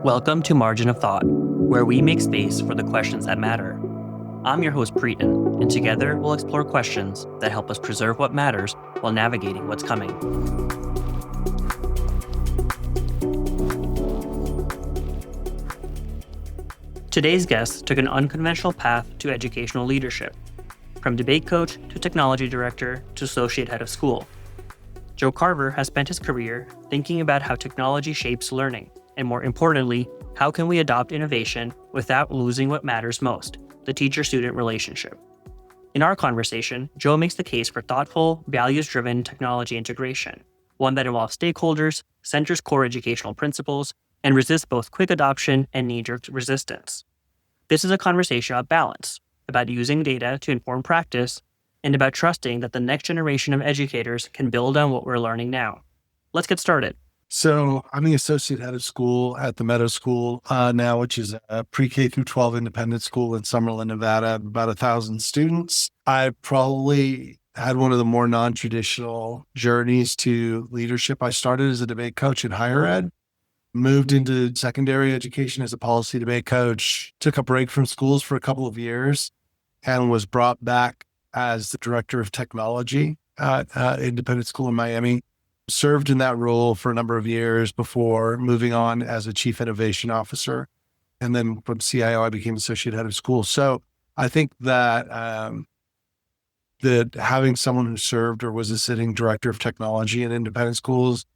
Welcome to Margin of Thought, where we make space for the questions that matter. I'm your host, Priten, and together we'll explore questions that help us preserve what matters while navigating what's coming. Today's guest took an unconventional path to educational leadership, from debate coach to technology director to associate head of school. Joe Carver has spent his career thinking about how technology shapes learning, and more importantly, how can we adopt innovation without losing what matters most, the teacher-student relationship. In our conversation, Joe makes the case for thoughtful, values-driven technology integration, one that involves stakeholders, centers core educational principles, and resists both quick adoption and knee-jerk resistance. This is a conversation about balance, about using data to inform practice, and about trusting that the next generation of educators can build on what we're learning now. Let's get started. So I'm the associate head of school at the Meadow School now, which is a pre-K through 12 independent school in Summerlin, Nevada, about 1,000 students. I probably had one of the more non-traditional journeys to leadership. I started as a debate coach in higher ed, moved into secondary education as a policy debate coach, took a break from schools for a couple of years, and was brought back as the director of technology at independent school in Miami. Served in that role for a number of years before moving on as a chief innovation officer. And then from CIO, I became associate head of school. So I think that that having someone who served or was a sitting director of technology in independent schools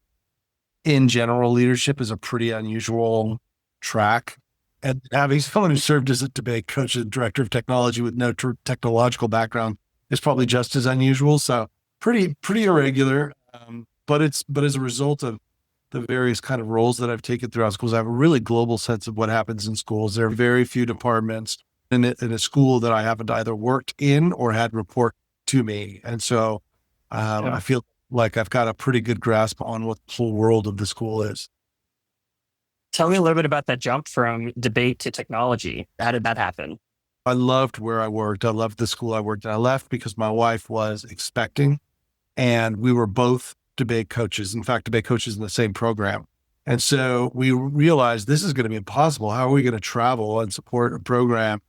in general leadership is a pretty unusual track. And having someone who served as a debate coach and director of technology with no technological background is probably just as unusual. So pretty irregular. But as a result of the various kind of roles that I've taken throughout schools, I have a really global sense of what happens in schools. There are very few departments in a school that I haven't either worked in or had report to me. And so I feel like I've got a pretty good grasp on what the whole world of the school is. Tell me a little bit about that jump from debate to technology. How did that happen? I loved where I worked. I loved the school I worked in. I left because my wife was expecting, and we were both debate coaches. In fact, debate coaches in the same program. And so we realized this is going to be impossible. How are we going to travel and support a program?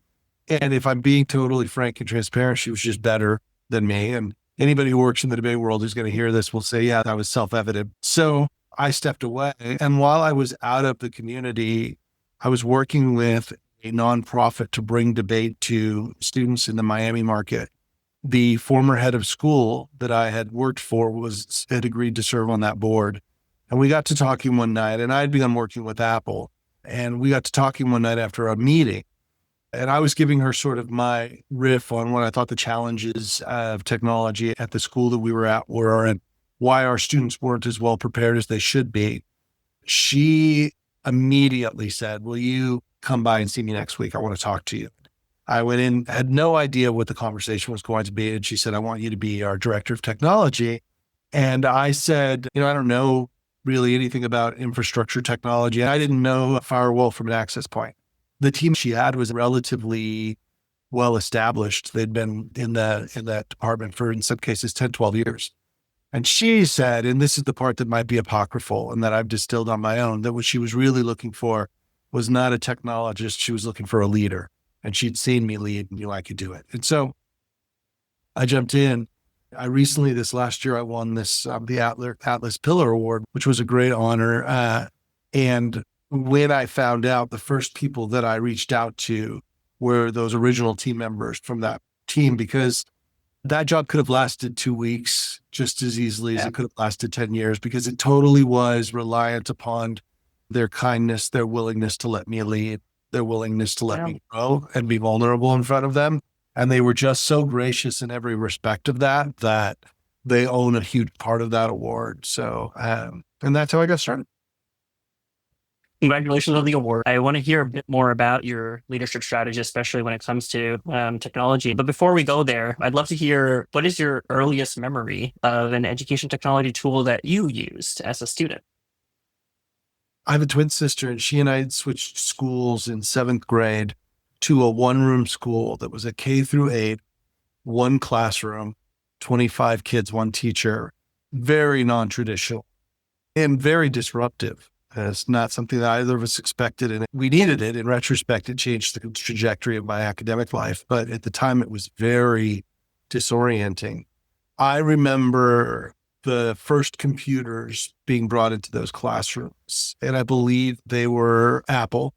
And if I'm being totally frank and transparent, she was just better than me. And anybody who works in the debate world who's going to hear this will say, yeah, that was self-evident. So I stepped away. And while I was out of the community, I was working with a nonprofit to bring debate to students in the Miami market. The former head of school that I had worked for had agreed to serve on that board. And we got to talking one night, and I had begun working with Apple. And we got to talking one night after a meeting. And I was giving her sort of my riff on what I thought the challenges of technology at the school that we were at were and why our students weren't as well prepared as they should be. She immediately said, "Will you come by and see me next week? I want to talk to you." I went in, had no idea what the conversation was going to be. And she said, "I want you to be our director of technology." And I said, I don't know really anything about infrastructure technology. I didn't know a firewall from an access point. The team she had was relatively well established. They'd been in that department for, in some cases, 10, 12 years. And she said, and this is the part that might be apocryphal and that I've distilled on my own, that what she was really looking for was not a technologist. She was looking for a leader. And she'd seen me lead and knew I could do it. And so I jumped in. I recently, this last year, I won the Atlas Pillar Award, which was a great honor. And when I found out, the first people that I reached out to were those original team members from that team, because that job could have lasted 2 weeks just as easily as it could have lasted 10 years, because it totally was reliant upon their kindness, their willingness to let me lead, their willingness to let me grow and be vulnerable in front of them. And they were just so gracious in every respect of that they own a huge part of that award. So, and that's how I got started. Congratulations on the award. I want to hear a bit more about your leadership strategy, especially when it comes to technology. But before we go there, I'd love to hear, what is your earliest memory of an education technology tool that you used as a student? I have a twin sister, and she and I had switched schools in 7th grade to a one-room school that was a K through 8, one classroom, 25 kids, one teacher, very non-traditional and very disruptive. It's not something that either of us expected, and we needed it. In retrospect, it changed the trajectory of my academic life. But at the time, it was very disorienting. I remember the first computers being brought into those classrooms, and I believe they were Apple.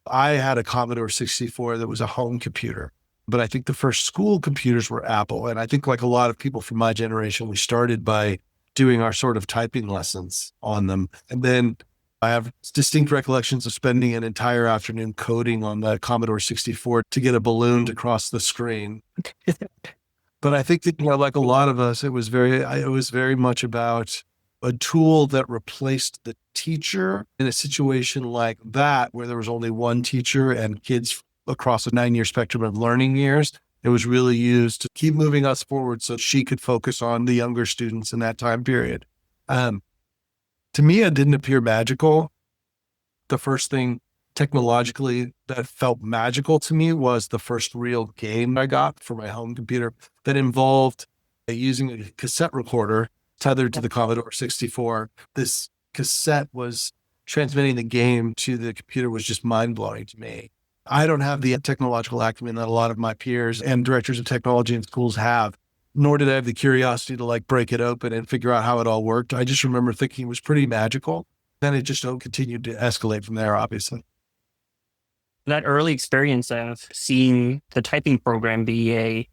I had a Commodore 64 that was a home computer, but I think the first school computers were Apple. And I think, like a lot of people from my generation, we started by doing our sort of typing lessons on them. And then I have distinct recollections of spending an entire afternoon coding on the Commodore 64 to get a balloon to cross the screen. But I think that, like a lot of us, it was very much about a tool that replaced the teacher in a situation like that, where there was only one teacher and kids across a 9-year spectrum of learning years. It was really used to keep moving us forward so she could focus on the younger students in that time period. To me, it didn't appear magical. The first thing technologically that felt magical to me was the first real game I got for my home computer that involved using a cassette recorder tethered to the Commodore 64. This cassette was transmitting the game to the computer was just mind-blowing to me. I don't have the technological acumen that a lot of my peers and directors of technology in schools have, nor did I have the curiosity to break it open and figure out how it all worked. I just remember thinking it was pretty magical. Then it just continued to escalate from there, obviously. That early experience of seeing the typing program be a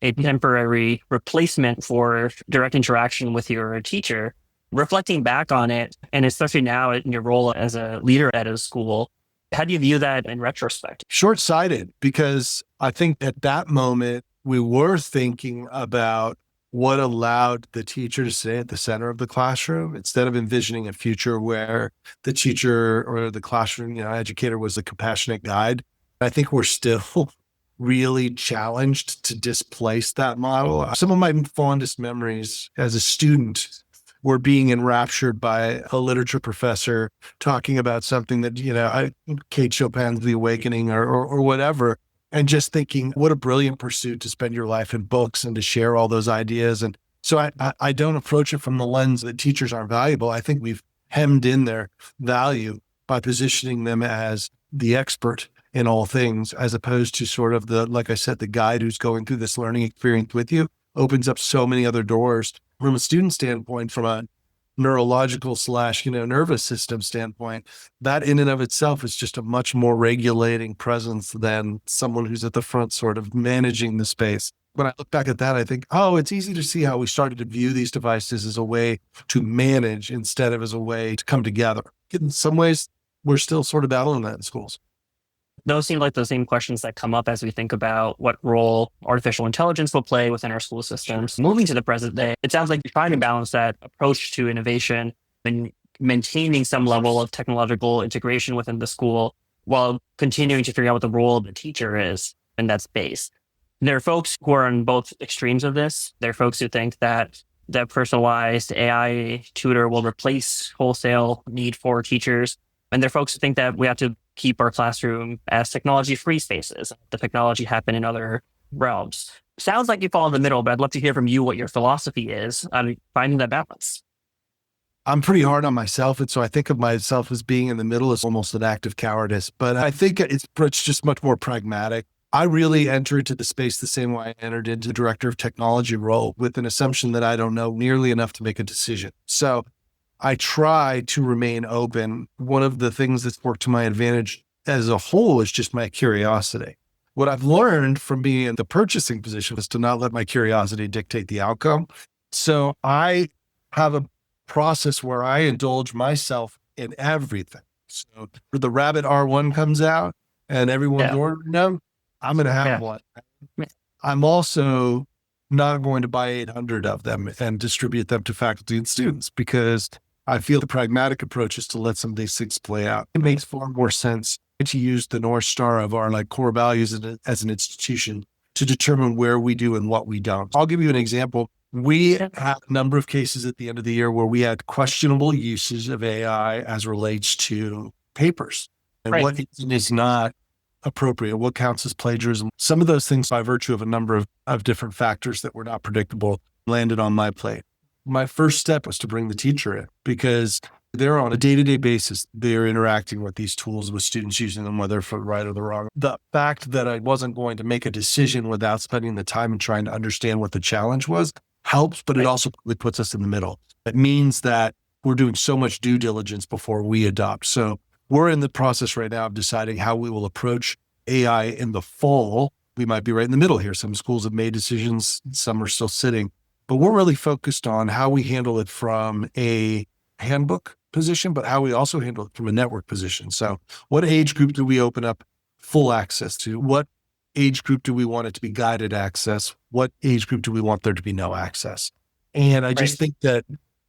temporary replacement for direct interaction with your teacher, reflecting back on it, and especially now in your role as a leader at a school, how do you view that in retrospect? Short-sighted, because I think at that moment, we were thinking about what allowed the teacher to stay at the center of the classroom instead of envisioning a future where the teacher or the classroom, educator was a compassionate guide. I think we're still really challenged to displace that model. Some of my fondest memories as a student were being enraptured by a literature professor talking about something that, Kate Chopin's The Awakening or whatever, and just thinking, what a brilliant pursuit to spend your life in books and to share all those ideas. And so I don't approach it from the lens that teachers aren't valuable. I think we've hemmed in their value by positioning them as the expert in all things, as opposed to sort of like I said, the guide who's going through this learning experience with you opens up so many other doors from a student standpoint, from a neurological / nervous system standpoint. That in and of itself is just a much more regulating presence than someone who's at the front sort of managing the space. When I look back at that, I think, it's easy to see how we started to view these devices as a way to manage instead of as a way to come together. In some ways, we're still sort of battling that in schools. Those seem like the same questions that come up as we think about what role artificial intelligence will play within our school systems. Moving to the present day, it sounds like you're trying to balance that approach to innovation and maintaining some level of technological integration within the school while continuing to figure out what the role of the teacher is in that space. There are folks who are on both extremes of this. There are folks who think that the personalized AI tutor will replace wholesale need for teachers. And there are folks who think that we have to keep our classroom as technology-free spaces. The technology happen in other realms. Sounds like you fall in the middle, but I'd love to hear from you what your philosophy is on finding that balance. I'm pretty hard on myself, and so I think of myself as being in the middle as almost an act of cowardice. But I think it's just much more pragmatic. I really enter into the space the same way I entered into the director of technology role, with an assumption that I don't know nearly enough to make a decision. So I try to remain open. One of the things that's worked to my advantage as a whole is just my curiosity. What I've learned from being in the purchasing position is to not let my curiosity dictate the outcome. So I have a process where I indulge myself in everything. So the Rabbit R1 comes out and everyone's ordering them, I'm going to have one. I'm also not going to buy 800 of them and distribute them to faculty and students, because I feel the pragmatic approach is to let some of these things play out. It makes far more sense to use the North Star of our core values as an institution to determine where we do and what we don't. I'll give you an example. We had a number of cases at the end of the year where we had questionable uses of AI as relates to papers and what is not appropriate, what counts as plagiarism. Some of those things, by virtue of a number of different factors that were not predictable, landed on my plate. My first step was to bring the teacher in, because They're on a day-to-day basis. They're interacting with these tools, with students using them, whether for the right or the wrong. The fact that I wasn't going to make a decision without spending the time and trying to understand what the challenge was helps, but it also puts us in the middle. It means that we're doing so much due diligence before we adopt. So we're in the process right now of deciding how we will approach AI in the fall. We might be right in the middle here. Some schools have made decisions, some are still sitting, but we're really focused on how we handle it from a handbook position, but how we also handle it from a network position. So what age group do we open up full access to? What age group do we want it to be guided access? What age group do we want there to be no access? And I just think that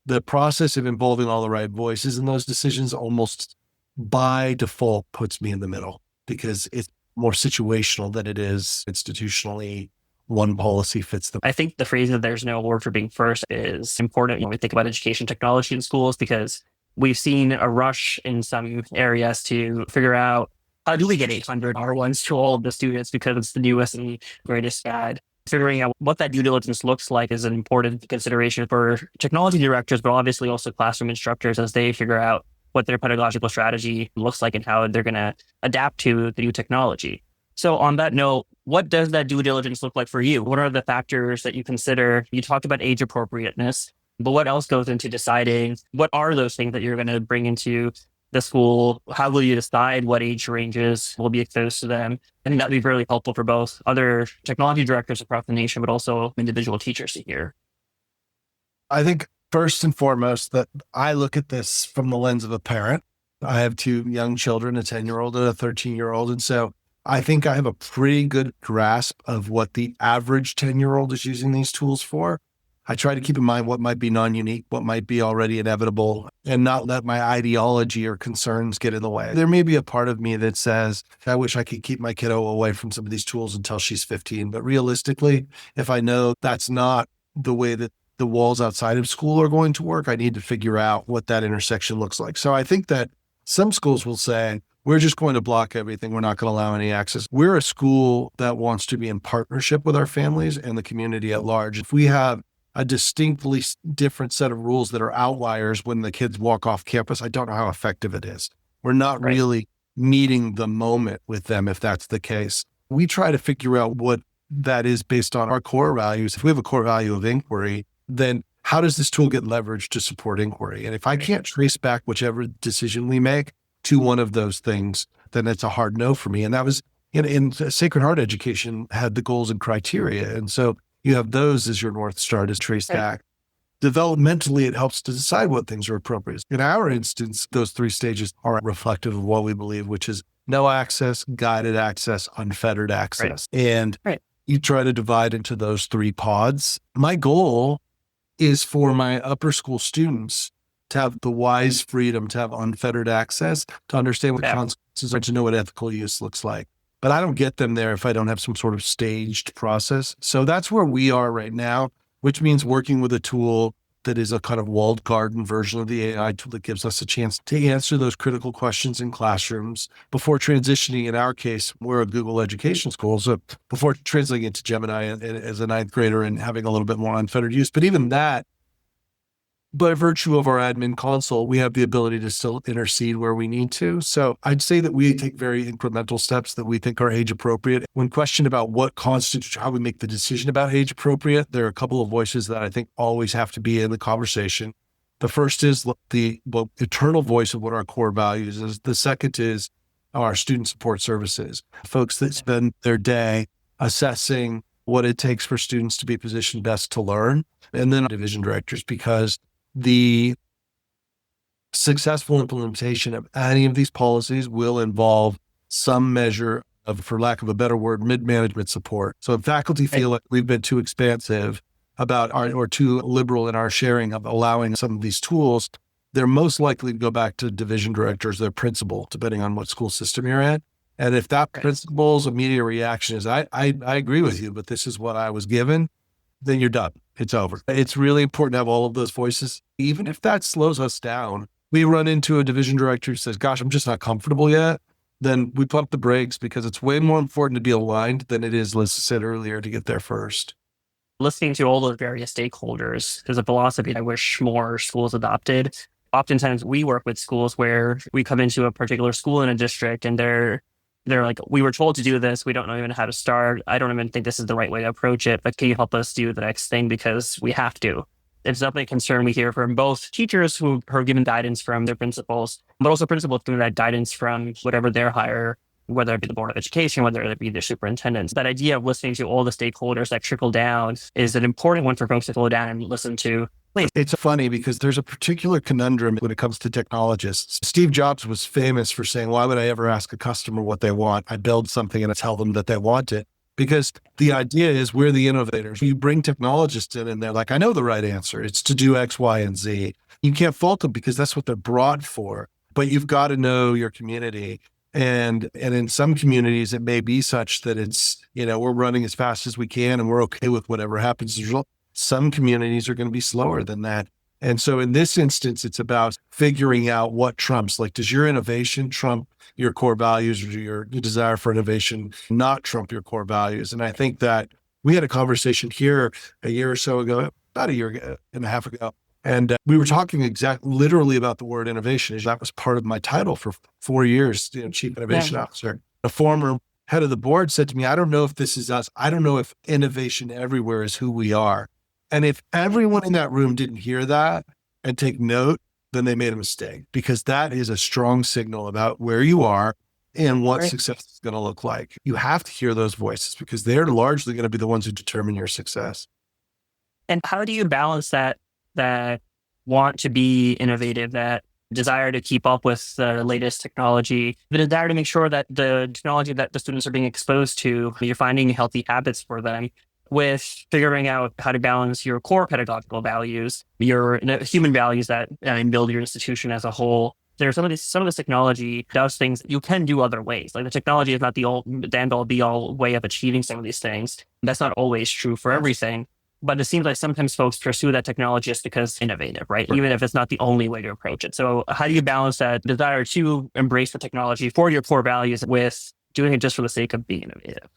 the process of involving all the right voices in those decisions almost by default puts me in the middle because it's more situational than it is institutionally. One policy fits the. I think the phrase that there's no word for being first is important when we think about education technology in schools, because we've seen a rush in some areas to figure out how do we get 800 R1s to all of the students because it's the newest and greatest fad. Figuring out what that due diligence looks like is an important consideration for technology directors, but obviously also classroom instructors as they figure out what their pedagogical strategy looks like and how they're going to adapt to the new technology. So on that note, what does that due diligence look like for you? What are the factors that you consider? You talked about age appropriateness, but what else goes into deciding what are those things that you're going to bring into the school? How will you decide what age ranges will be exposed to them? I think that'd be really helpful for both other technology directors across the nation, but also individual teachers to hear. I think first and foremost that I look at this from the lens of a parent. I have two young children, a 10-year-old and a 13-year-old. And so I think I have a pretty good grasp of what the average 10-year-old is using these tools for. I try to keep in mind what might be non-unique, what might be already inevitable, and not let my ideology or concerns get in the way. There may be a part of me that says, I wish I could keep my kiddo away from some of these tools until she's 15. But realistically, if I know that's not the way that the walls outside of school are going to work, I need to figure out what that intersection looks like. So I think that some schools will say, we're just going to block everything. We're not going to allow any access. We're a school that wants to be in partnership with our families and the community at large. If we have a distinctly different set of rules that are outliers when the kids walk off campus, I don't know how effective it is. We're not really meeting the moment with them if that's the case. We try to figure out what that is based on our core values. If we have a core value of inquiry, then how does this tool get leveraged to support inquiry? And if I can't trace back whichever decision we make to one of those things, then it's a hard no for me. And that was in Sacred Heart education had the goals and criteria. And so you have those as your North Star to trace back. Developmentally, it helps to decide what things are appropriate. In our instance, those three stages are reflective of what we believe, which is no access, guided access, unfettered access. And you try to divide into those three pods. My goal is for my upper school students to have the wise freedom to have unfettered access, to understand what consequences are, to know what ethical use looks like. But I don't get them there if I don't have some sort of staged process. So that's where we are right now, which means working with a tool that is a kind of walled garden version of the AI tool that gives us a chance to answer those critical questions in classrooms before transitioning. In our case, we're a Google education school, so before translating into Gemini as a ninth grader and having a little bit more unfettered use. But even that, by virtue of our admin console, we have the ability to still intercede where we need to. So I'd say that we take very incremental steps that we think are age appropriate. When questioned about what constitutes how we make the decision about age appropriate, there are a couple of voices that I think always have to be in the conversation. The first is the eternal voice of what our core values is. The second is our student support services, folks that spend their day assessing what it takes for students to be positioned best to learn. And then division directors, because the successful implementation of any of these policies will involve some measure of, for lack of a better word, mid-management support. So if faculty feel like we've been too expansive about or too liberal in our sharing of allowing some of these tools, they're most likely to go back to division directors, their principal, depending on what school system you're in. And if that principal's immediate reaction is, I agree with you, but this is what I was given, then you're done. It's over. It's really important to have all of those voices. Even if that slows us down, we run into a division director who says, gosh, I'm just not comfortable yet. Then we pump the brakes because it's way more important to be aligned than it is, as I said earlier, to get there first. Listening to all those various stakeholders is a philosophy I wish more schools adopted. Oftentimes we work with schools where we come into a particular school in a district and they're like, we were told to do this. We don't know even how to start. I don't even think this is the right way to approach it, but can you help us do the next thing because we have to? It's definitely a concern we hear from both teachers who are given guidance from their principals, but also principals given that guidance from whatever their higher, whether it be the Board of Education, whether it be their superintendents. That idea of listening to all the stakeholders that trickle down is an important one for folks to slow down and listen to. It's funny because there's a particular conundrum when it comes to technologists. Steve Jobs was famous for saying, why would I ever ask a customer what they want? I build something and I tell them that they want it. Because the idea is we're the innovators. You bring technologists in and they're like, I know the right answer. It's to do X, Y, and Z. You can't fault them because that's what they're brought for. But you've got to know your community. And in some communities, it may be such that it's, we're running as fast as we can and we're okay with whatever happens as a result. Some communities are going to be slower than that. And so in this instance, it's about figuring out what trumps. Like, does your innovation trump your core values, or your desire for innovation not trump your core values? And I think that we had a conversation here a year or so ago, about a year and a half ago. And we were talking literally about the word innovation. That was part of my title for 4 years, Chief Innovation Officer. A former head of the board said to me, I don't know if this is us. I don't know if innovation everywhere is who we are. And if everyone in that room didn't hear that and take note, then they made a mistake, because that is a strong signal about where you are and what success is going to look like. You have to hear those voices because they're largely going to be the ones who determine your success. And how do you balance that want to be innovative, that desire to keep up with the latest technology, the desire to make sure that the technology that the students are being exposed to, you're finding healthy habits for them, with figuring out how to balance your core pedagogical values, your human values that build your institution as a whole. There's some of this technology does things that you can do other ways. Like, the technology is not the end all be all way of achieving some of these things. That's not always true for everything. But it seems like sometimes folks pursue that technology just because it's innovative, right? Even if it's not the only way to approach it. So how do you balance that desire to embrace the technology for your core values with doing it just for the sake of being innovative?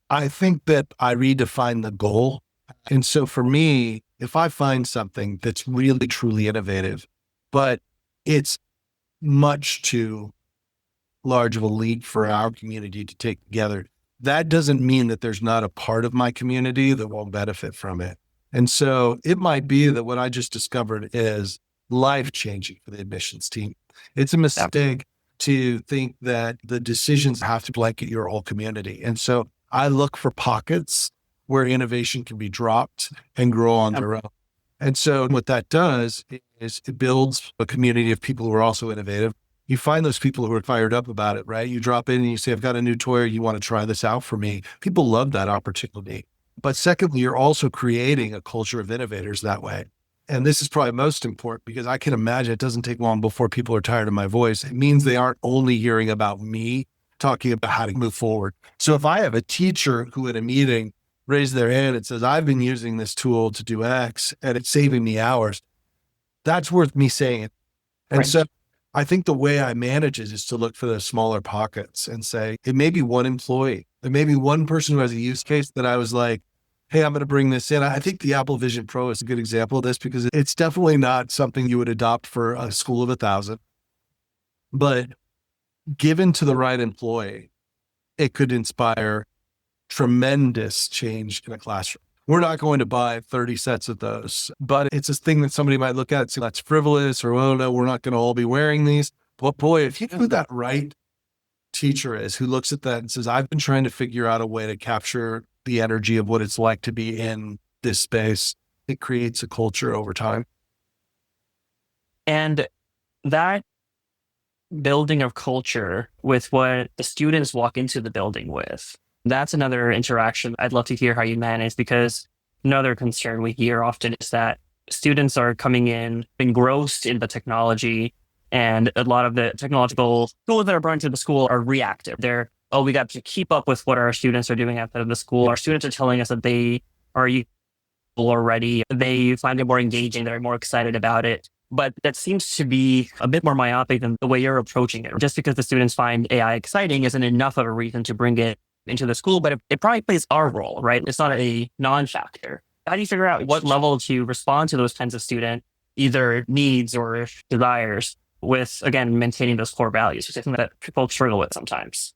I think that I redefine the goal. And so for me, if I find something that's really, truly innovative, but it's much too large of a leap for our community to take together, that doesn't mean that there's not a part of my community that won't benefit from it. And so it might be that what I just discovered is life-changing for the admissions team. It's a mistake to think that the decisions have to blanket your whole community. And so I look for pockets where innovation can be dropped and grow on their own. And so what that does is it builds a community of people who are also innovative. You find those people who are fired up about it, right? You drop in and you say, I've got a new toy. You want to try this out for me? People love that opportunity. But secondly, you're also creating a culture of innovators that way. And this is probably most important, because I can imagine it doesn't take long before people are tired of my voice. It means they aren't only hearing about me talking about how to move forward. So if I have a teacher who at a meeting raised their hand and says, I've been using this tool to do X and it's saving me hours, that's worth me saying it. And so I think the way I manage it is to look for those smaller pockets and say, it may be one employee, it may be one person who has a use case that I was like, hey, I'm going to bring this in. I think the Apple Vision Pro is a good example of this, because it's definitely not something you would adopt for a school of 1,000, but given to the right employee, it could inspire tremendous change in a classroom. We're not going to buy 30 sets of those, but it's a thing that somebody might look at and say, that's frivolous, or, oh no, we're not going to all be wearing these. But boy, if you know who that right teacher is, who looks at that and says, I've been trying to figure out a way to capture the energy of what it's like to be in this space, it creates a culture over time. And that building of culture with what the students walk into the building with, that's another interaction I'd love to hear how you manage, because another concern we hear often is that students are coming in engrossed in the technology, and a lot of the technological tools that are brought into the school are reactive. They're, we got to keep up with what our students are doing outside of the school. Our students are telling us that they are useful already. They find it more engaging. They're more excited about it. But that seems to be a bit more myopic than the way you're approaching it. Just because the students find AI exciting isn't enough of a reason to bring it into the school, but it probably plays our role, right? It's not a non-factor. How do you figure out what level to respond to those kinds of students either needs or desires with, again, maintaining those core values, which I think that people struggle with sometimes.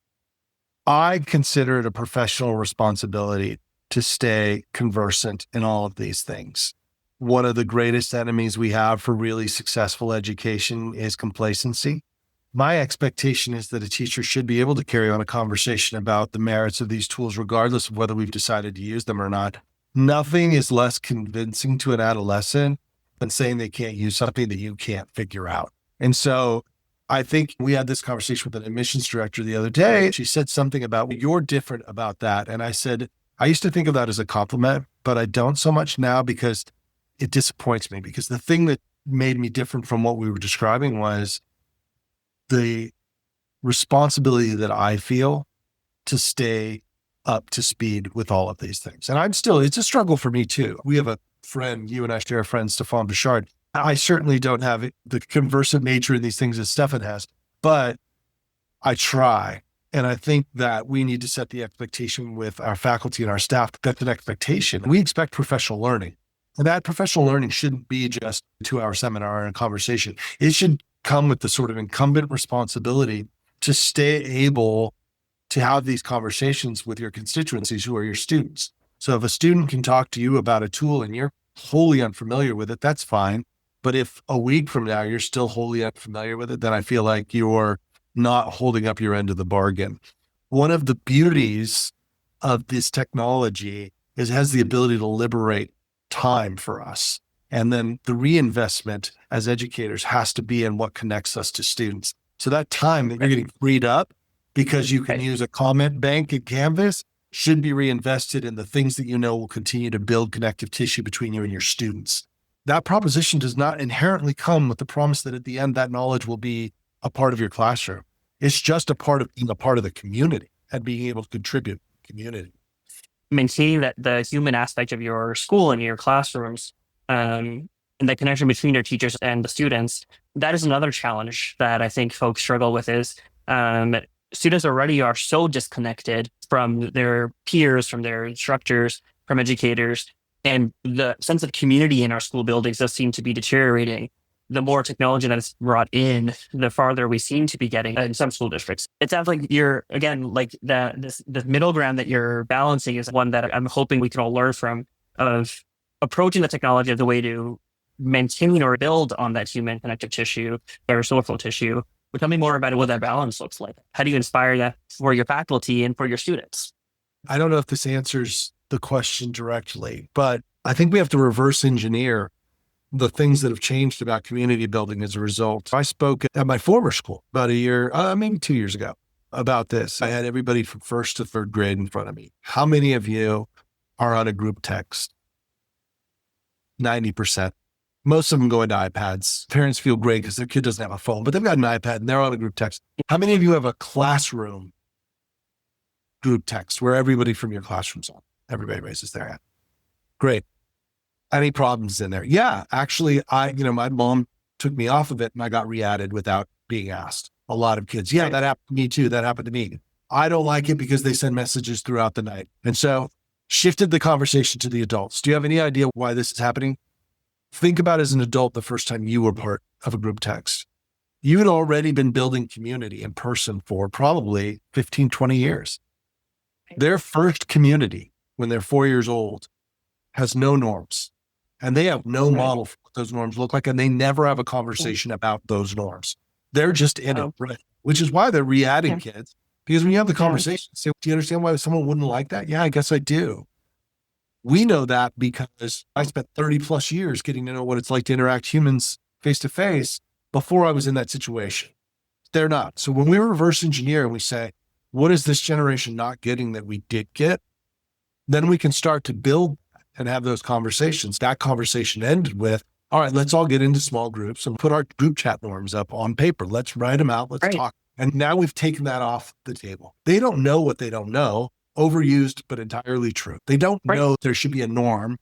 I consider it a professional responsibility to stay conversant in all of these things. One of the greatest enemies we have for really successful education is complacency. My expectation is that a teacher should be able to carry on a conversation about the merits of these tools, regardless of whether we've decided to use them or not. Nothing is less convincing to an adolescent than saying they can't use something that you can't figure out. And so I think we had this conversation with an admissions director the other day. She said something about, you're different about that. And I said, I used to think of that as a compliment, but I don't so much now because it disappoints me. Because the thing that made me different from what we were describing was the responsibility that I feel to stay up to speed with all of these things. And it's a struggle for me too. We have a friend, you and I share a friend, Stefan Bouchard. I certainly don't have the conversant nature in these things that Stefan has, but I try. And I think that we need to set the expectation with our faculty and our staff. That's an expectation. We expect professional learning. And that professional learning shouldn't be just a 2-hour seminar and a conversation. It should come with the sort of incumbent responsibility to stay able to have these conversations with your constituencies who are your students. So if a student can talk to you about a tool and you're wholly unfamiliar with it, that's fine. But if a week from now you're still wholly unfamiliar with it, then I feel like you're not holding up your end of the bargain. One of the beauties of this technology is it has the ability to liberate time for us. And then the reinvestment as educators has to be in what connects us to students. So that time that you're getting freed up because you can use a comment bank in Canvas should be reinvested in the things that you know will continue to build connective tissue between you and your students. That proposition does not inherently come with the promise that at the end that knowledge will be a part of your classroom. It's just a part of being a part of the community and being able to contribute to the community. Maintaining that the human aspect of your school and your classrooms, and the connection between your teachers and the students, that is another challenge that I think folks struggle with is students already are so disconnected from their peers, from their instructors, from educators, and the sense of community in our school buildings does seem to be deteriorating. The more technology that is brought in, the farther we seem to be getting in some school districts. It sounds like you're, again, like the middle ground that you're balancing is one that I'm hoping we can all learn from, of approaching the technology as a way to maintain or build on that human connective tissue or social tissue. But tell me more about what that balance looks like. How do you inspire that for your faculty and for your students? I don't know if this answers the question directly, but I think we have to reverse engineer the things that have changed about community building as a result. I spoke at my former school about a year, maybe 2 years ago about this. I had everybody from first to third grade in front of me. How many of you are on a group text? 90%. Most of them go into iPads. Parents feel great because their kid doesn't have a phone, but they've got an iPad and they're on a group text. How many of you have a classroom group text where everybody from your classroom's on? Everybody raises their hand. Great. Any problems in there? Yeah, actually, my mom took me off of it and I got re-added without being asked. A lot of kids. Yeah, that happened to me too. That happened to me. I don't like it because they send messages throughout the night. And so shifted the conversation to the adults. Do you have any idea why this is happening? Think about as an adult, the first time you were part of a group text. You had already been building community in person for probably 15, 20 years. Their first community when they're 4 years old has no norms. And they have no model for what those norms look like. And they never have a conversation about those norms. They're just in it, right? Which is why they're re-adding kids. Because when you have the conversation, say, do you understand why someone wouldn't like that? Yeah, I guess I do. We know that because I spent 30 plus years getting to know what it's like to interact humans face to face before I was in that situation. They're not. So when we reverse engineer and we say, what is this generation not getting that we did get? Then we can start to build and have those conversations. That conversation ended with, all right, let's all get into small groups and put our group chat norms up on paper. Let's write them out. Let's talk. And now we've taken that off the table. They don't know what they don't know. Overused, but entirely true. They don't know there should be a norm.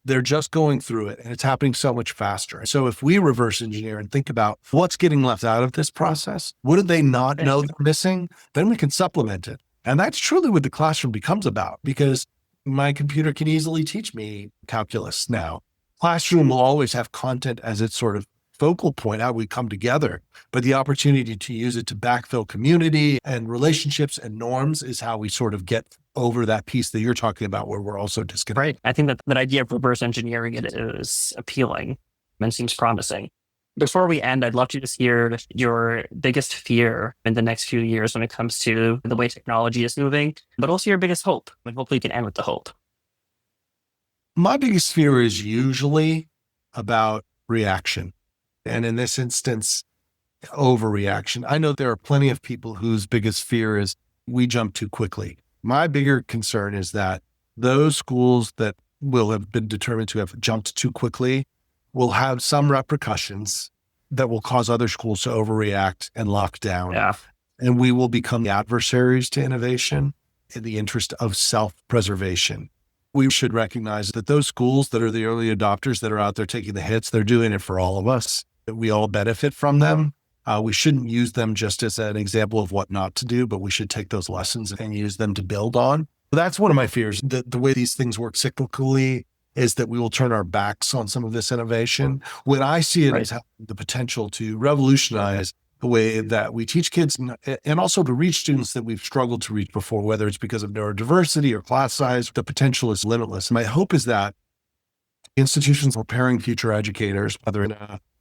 They're just going through it and it's happening so much faster. So if we reverse engineer and think about what's getting left out of this process, what do they not know they're missing? Then we can supplement it. And that's truly what the classroom becomes about, because my computer can easily teach me calculus now. classroom will always have content as its sort of focal point, how we come together, but the opportunity to use it to backfill community and relationships and norms is how we sort of get over that piece that you're talking about where we're also disconnected. Right. I think that idea of reverse engineering it is appealing and seems promising. Before we end, I'd love to just hear your biggest fear in the next few years when it comes to the way technology is moving, but also your biggest hope. And hopefully you can end with the hope. My biggest fear is usually about reaction. And in this instance, overreaction. I know there are plenty of people whose biggest fear is we jump too quickly. My bigger concern is that those schools that will have been determined to have jumped too quickly will have some repercussions that will cause other schools to overreact and lock down. Yeah. And we will become adversaries to innovation in the interest of self-preservation. We should recognize that those schools that are the early adopters that are out there taking the hits, they're doing it for all of us. We all benefit from them. We shouldn't use them just as an example of what not to do, but we should take those lessons and use them to build on. That's one of my fears. The way these things work cyclically is that we will turn our backs on some of this innovation. When I see it as having the potential to revolutionize the way that we teach kids and also to reach students that we've struggled to reach before, whether it's because of neurodiversity or class size, the potential is limitless. My hope is that institutions preparing future educators, whether in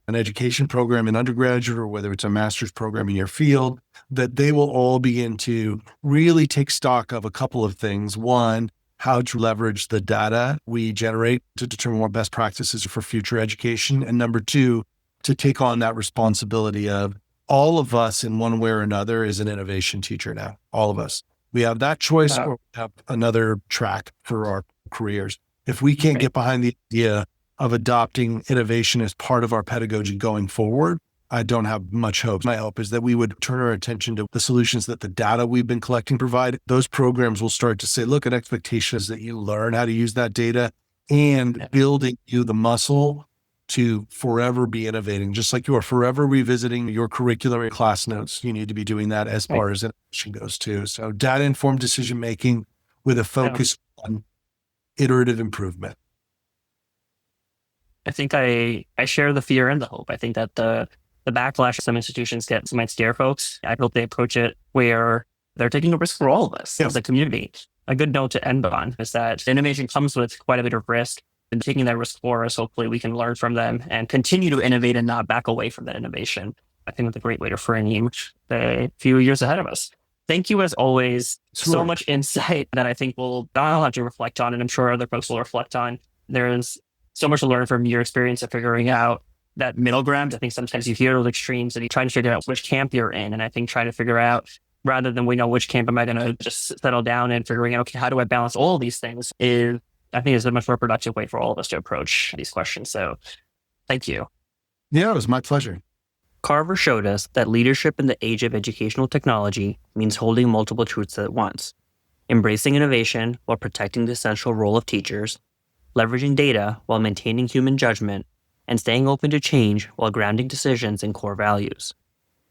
an education program in undergraduate or whether it's a master's program in your field, that they will all begin to really take stock of a couple of things. One, how to leverage the data we generate to determine what best practices are for future education. And number two, to take on that responsibility of all of us in one way or another is an innovation teacher now, all of us. We have that choice or we have another track for our careers. If we can't get behind the idea of adopting innovation as part of our pedagogy going forward, I don't have much hope. My hope is that we would turn our attention to the solutions that the data we've been collecting provide. Those programs will start to say, look, an expectation is that you learn how to use that data and building you the muscle to forever be innovating. Just like you are forever revisiting your curriculum and class notes, you need to be doing that as far as innovation goes too. So data-informed decision-making with a focus on iterative improvement. I think I share the fear and the hope. I think that the backlash some institutions get might scare folks. I hope they approach it where they're taking a risk for all of us as a community. A good note to end on is that innovation comes with quite a bit of risk. And taking that risk for us, hopefully we can learn from them and continue to innovate and not back away from that innovation. I think that's a great way to frame the few years ahead of us. Thank you as always. Sure. So much insight that I think I'll have to reflect on, and I'm sure other folks will reflect on. There's so much to learn from your experience of figuring out that middle ground. I think sometimes you hear those extremes and you try to figure out which camp you're in. And I think trying to figure out, rather than we know which camp am I going to just settle down and figuring out, okay, how do I balance all of these things is a much more productive way for all of us to approach these questions. So thank you. Yeah, it was my pleasure. Carver showed us that leadership in the age of educational technology means holding multiple truths at once, embracing innovation while protecting the essential role of teachers, leveraging data while maintaining human judgment, and staying open to change while grounding decisions in core values.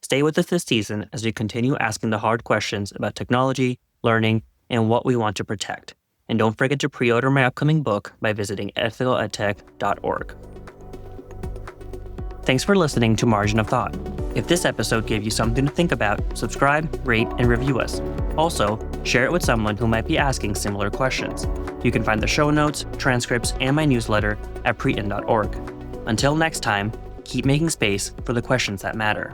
Stay with us this season as we continue asking the hard questions about technology, learning, and what we want to protect. And don't forget to pre-order my upcoming book by visiting ethicaledtech.org. Thanks for listening to Margin of Thought. If this episode gave you something to think about, subscribe, rate, and review us. Also, share it with someone who might be asking similar questions. You can find the show notes, transcripts, and my newsletter at priten.org. Until next time, keep making space for the questions that matter.